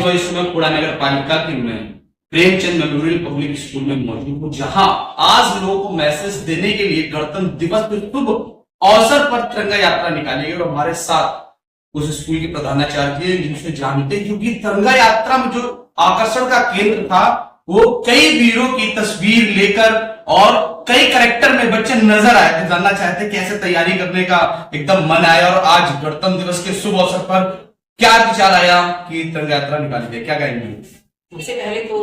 जो इस समय खुड़ा नगर पालिका के में प्रेमचंद मेमोरियल पब्लिक स्कूल में मौजूद हूँ, जहां आज लोगों को मैसेज देने के लिए गणतंत्र दिवस के शुभ अवसर पर तिरंगा यात्रा निकाली गई। और हमारे साथ उस स्कूल के प्रधानाचार्य जिनसे जानते हैं, क्योंकि तिरंगा यात्रा में जो आकर्षण का केंद्र था वो कई वीरों की तस्वीर लेकर और कई कैरेक्टर में बच्चे नजर आए थे। जानना चाहते कैसे तैयारी करने का एकदम मन आया और आज गणतंत्र दिवस के शुभ अवसर पर क्या विचार आया कि तिरंगा यात्रा निकाली जाए, क्या कहेंगे? सबसे पहले तो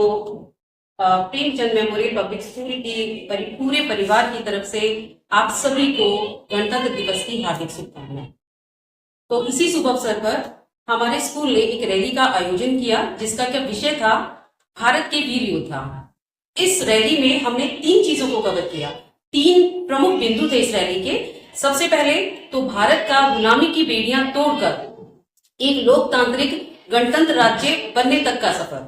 प्रेमचंद मेमोरियल पब्लिक स्कूल की पूरे परिवार की तरफ से आप सभी को गणतंत्र दिवस की हार्दिक शुभकामनाएं। तो इसी शुभ अवसर पर हमारे स्कूल ने एक रैली का आयोजन किया, जिसका क्या विषय था, भारत के वीर योद्धा। इस रैली में हमने 3 चीजों को कवर किया। 3 प्रमुख बिंदु थे इस रैली के। सबसे पहले तो भारत का गुलामी की बेड़ियां तोड़कर एक लोकतांत्रिक गणतंत्र राज्य बनने तक का सफर,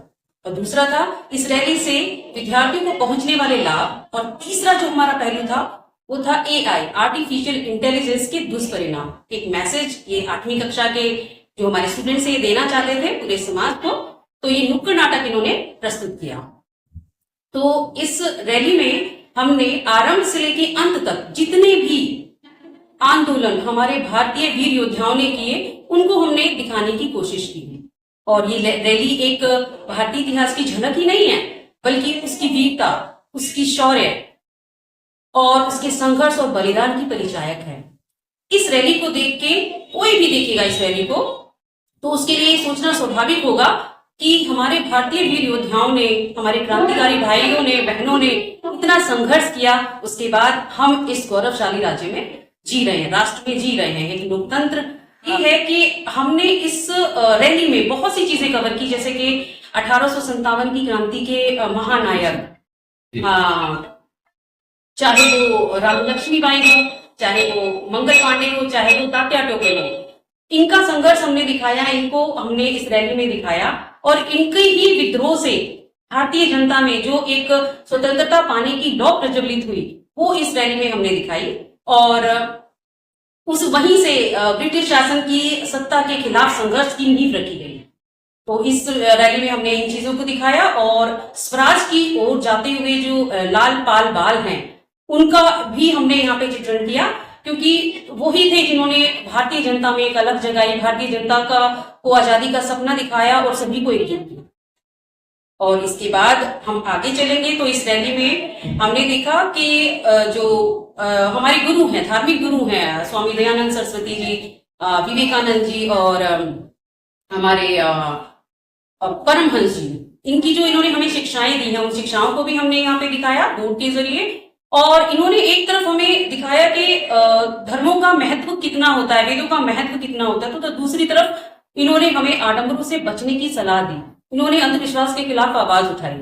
और दूसरा था इस रैली से विद्यार्थियों को पहुंचने वाले लाभ, और तीसरा जो हमारा पहलू था वो था AI आर्टिफिशियल इंटेलिजेंस के दुष्परिणाम। एक मैसेज ये 8वीं कक्षा के जो हमारे स्टूडेंट से ये देना चाहते थे पूरे समाज को, तो ये नुक्कड़ नाटक इन्होंने प्रस्तुत किया। तो इस रैली में हमने आरंभ से लेके अंत तक जितने भी आंदोलन हमारे भारतीय वीर योद्धाओं ने किए उनको हमने दिखाने की कोशिश की। और ये रैली एक भारतीय इतिहास की झलक ही नहीं है, बल्कि उसकी वीरता, उसकी शौर्य और उसके संघर्ष और बलिदान की परिचायक है। इस रैली को देख के कोई भी देखेगा इस रैली को, तो उसके लिए सोचना स्वाभाविक होगा कि हमारे भारतीय वीर योद्धाओं ने, हमारे क्रांतिकारी भाइयों ने, बहनों ने इतना संघर्ष किया, उसके बाद हम इस गौरवशाली राज्य में जी रहे हैं, राष्ट्र में जी रहे हैं, एक लोकतंत्र। ये है कि हमने इस रैली में बहुत सी चीजें कवर की, जैसे कि 1857 की क्रांति के महानायक, चाहे वो रानी लक्ष्मीबाई हो, चाहे वो मंगल पांडे हो, चाहे वो तात्या टोपे हो, इनका संघर्ष हमने दिखाया, इनको हमने इस रैली में दिखाया। और इनके ही विद्रोह से भारतीय जनता में जो एक स्वतंत्रता पाने की लौ प्रज्वलित हुई, वो इस रैली में हमने दिखाई। और उस वहीं से ब्रिटिश शासन की सत्ता के खिलाफ संघर्ष की नींव रखी गई। तो इस रैली में हमने इन चीजों को दिखाया, और स्वराज की ओर जाते हुए जो लाल पाल बाल हैं उनका भी हमने यहाँ पे चित्रण किया, क्योंकि वही थे जिन्होंने भारतीय जनता में एक अलग जगाई, भारतीय जनता को आजादी का सपना दिखाया और सभी को एकजुट किया। और इसके बाद हम आगे चलेंगे तो इस रैली में हमने देखा कि जो हमारे गुरु हैं, धार्मिक गुरु हैं, स्वामी दयानंद सरस्वती जी, विवेकानंद जी और हमारे परमहंस जी, इनकी जो इन्होंने हमें शिक्षाएं दी हैं, उन शिक्षाओं को भी हमने यहाँ पे दिखाया बोर्ड के जरिए। और इन्होंने एक तरफ हमें दिखाया कि धर्मों का महत्व कितना होता है, वेदों का महत्व कितना होता है, तो दूसरी तरफ इन्होंने हमें आडंबरों से बचने की सलाह दी, इन्होंने अंधविश्वास के खिलाफ आवाज उठाई।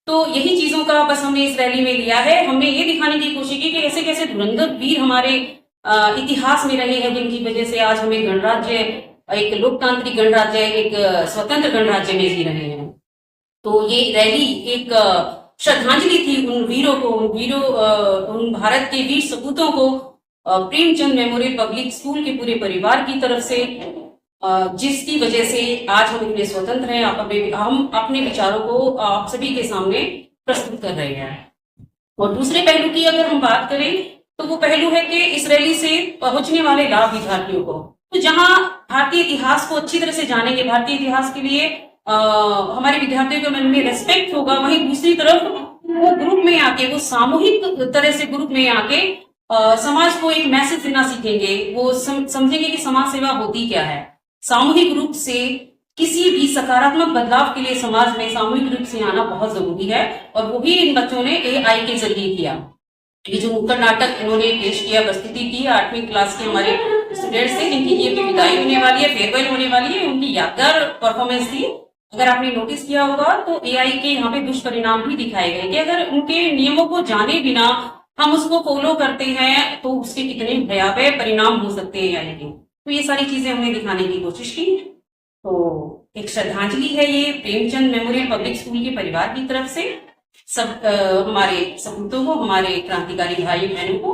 तो यही चीजों का बस हमने इस रैली में लिया है। हमने ये दिखाने की कोशिश की कि कैसे कैसे धुरंधर वीर हमारे इतिहास में रहे हैं, जिनकी वजह से आज हमें गणराज्य, एक लोकतांत्रिक गणराज्य, एक स्वतंत्र गणराज्य में जी रहे हैं। तो ये रैली एक श्रद्धांजलि थी उन वीरों को, उन भारत के वीर सपूतों को, प्रेमचंद मेमोरियल पब्लिक स्कूल के पूरे परिवार की तरफ से, जिसकी वजह से आज हम इतने स्वतंत्र हैं। हम अपने विचारों को आप सभी के सामने प्रस्तुत कर रहे हैं। और दूसरे पहलू की अगर हम बात करें तो वो पहलू है कि इस रैली से पहुंचने वाले लाभ विद्यार्थियों को, तो जहां भारतीय इतिहास को अच्छी तरह से जानेंगे, भारतीय इतिहास के लिए हमारे विद्यार्थियों के मन में रेस्पेक्ट होगा, वहीं दूसरी तरफ वो ग्रुप में आके, वो सामूहिक तरह से ग्रुप में आके समाज को एक मैसेज देना सीखेंगे। वो समझेंगे कि समाज सेवा होती क्या है। सामूहिक रूप से किसी भी सकारात्मक बदलाव के लिए समाज में सामूहिक रूप से आना बहुत जरूरी है, और वो भी इन बच्चों ने AI के जरिए किया। ये जो नुक्कड़ नाटक इन्होंने पेश किया, प्रस्तुति की, 8वीं क्लास के हमारे स्टूडेंट्स से, जिनकी ये विदाई होने वाली है, फेयरवेल होने वाली है, उनकी यादगार परफॉर्मेंस थी। अगर आपने नोटिस किया होगा तो AI के यहाँ पे दुष्परिणाम भी दिखाए गए कि अगर उनके नियमों को जाने बिना हम उसको फॉलो करते हैं तो उसके कितने भयावह परिणाम हो सकते हैं AI के। तो ये सारी चीजें हमने दिखाने की कोशिश की। तो एक श्रद्धांजलि है ये प्रेमचंद मेमोरियल पब्लिक स्कूल के परिवार की तरफ से सब हमारे सपूतों को, हमारे क्रांतिकारी भाई बहनों को।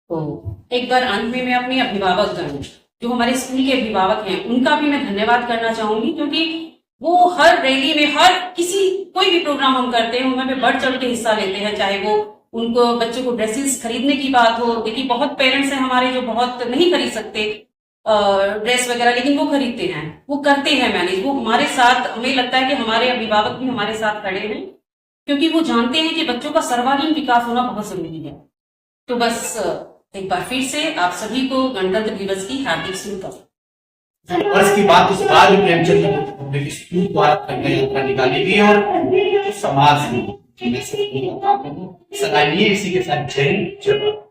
तो एक बार अंत में मैं अपने अभिभावक गण, जो हमारे स्कूल के अभिभावक हैं, उनका भी मैं धन्यवाद करना चाहूंगी, क्योंकि वो हर रैली में, हर किसी कोई भी प्रोग्राम हम करते हैं उनमें पे बढ़ चढ़ के हिस्सा लेते हैं, चाहे वो उनको बच्चों को ड्रेसेस खरीदने की बात हो। देखिए बहुत पेरेंट्स हैं हमारे जो बहुत नहीं खरीद सकते ड्रेस वगैरह, लेकिन वो खरीदते हैं, वो करते हैं मैनेज। वो हमारे साथ, हमें लगता है कि हमारे अभिभावक भी हमारे साथ खड़े हैं, क्योंकि वो जानते हैं कि बच्चों का सर्वांगीण विकास होना बहुत जरूरी है। तो बस एक बार फिर से आप सभी को गणतंत्र दिवस की हार्दिक शुभकामनाएं। और इसकी बात इस बार भी प्रेमचंद पब्लिक स्कूल द्वारा ट्रंगा यात्रा निकाली गई और समाज में सराहनीय। इसी के साथ जय हिंद, जय भारत।